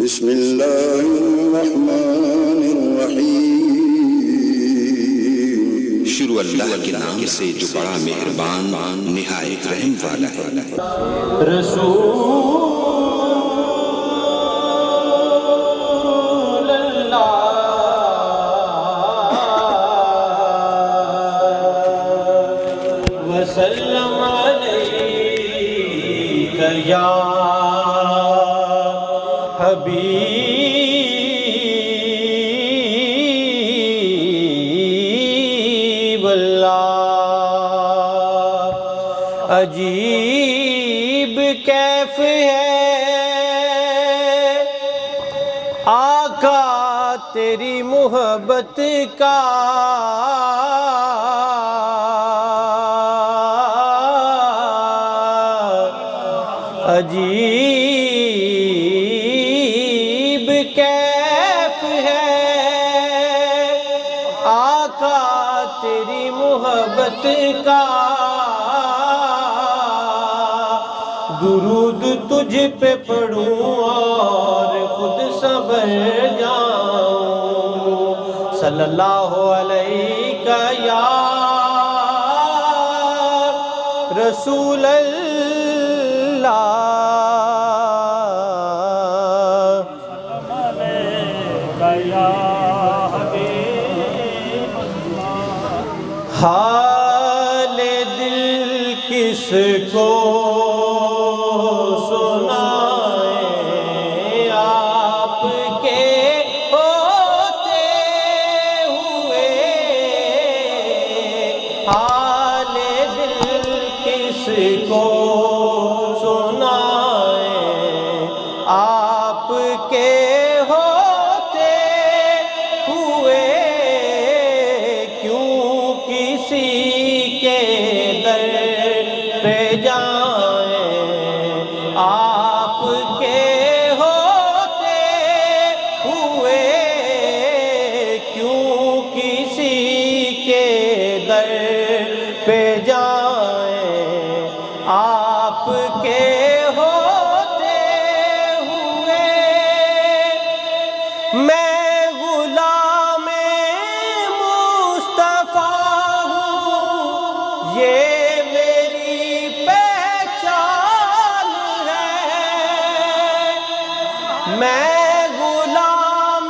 بسم اللہ الرحمن الرحیم۔ شروع اللہ کے نام سے جو بڑا مہربان نہایت رحم والا ہے۔ رسول اللہ وسلم علیک یا حبیب اللہ۔ عجیب کیف ہے آقا تیری محبت کا، عجیب کیف ہے آقا تیری محبت کا، درود تجھ پہ پڑھوں اور خود صبر جاؤں، صلی اللہ علیہ یا رسول اللہ۔ حال دل کس کو سنائیں آپ کے ہوتے ہوئے، حال دل کس کو سنائیں آپ کے ہوتے ہوئے، کیوں کسی کے در پہ جائیں آپ کے ہوتے ہوئے، کیوں کسی کے در پہ جائیں آپ کے ہوتے ہوئے۔ میں غلام مصطفیٰ ہوں، یہ میری پہچان ہے، میں غلام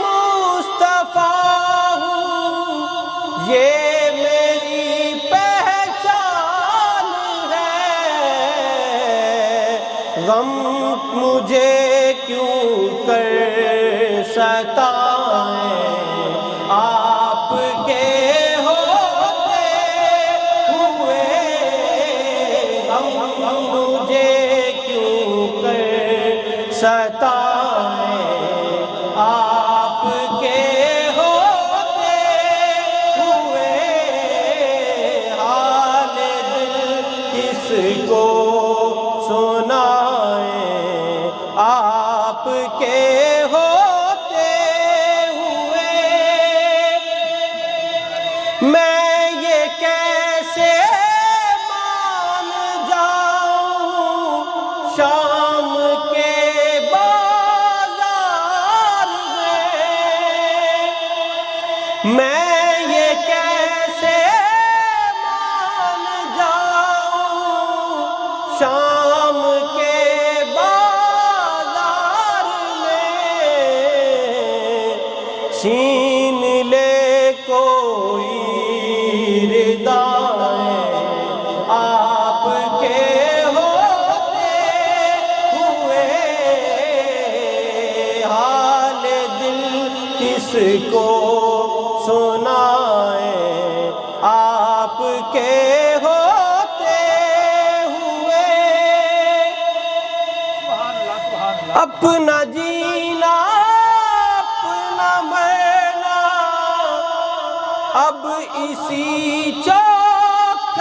مصطفیٰ ہوں، یہ میری پہچان ہے، غم مجھے کیوں کر ستائیں آپ کے ہوتے ہوئے، غم مجھے کیوں کر ستائیں آپ کے ہوتے ہوئے، حال دل کس کو سنائیں آپ کے ہوتے ہوئے۔ میں یہ کیسے مان جاؤں شام کے بازار میں یہ کیسے مان جاؤں شام کے بازار میں، چھین لے کوئی ردائیں آپ کے ہوتے ہوئے، حال دل کس کو سنائیں آپ کے ہوتے ہوئے۔ اپنا جینا اپنا مرنا اب اسی چوکھٹ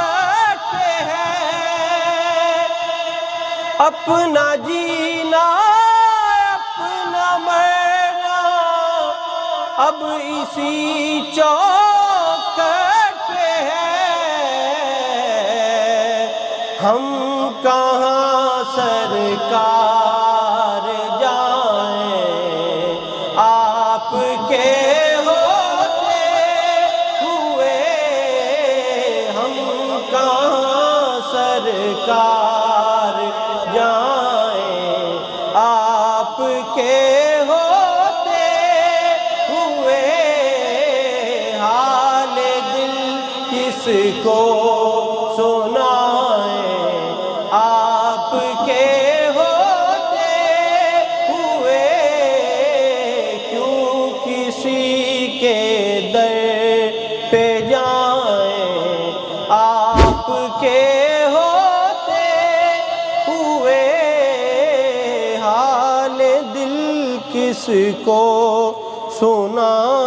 پہ ہے، اپنا جینا اپنا مرنا اب اسی چوکھٹ پہ ہے، ہم کہاں سرکار جان کس کو سنا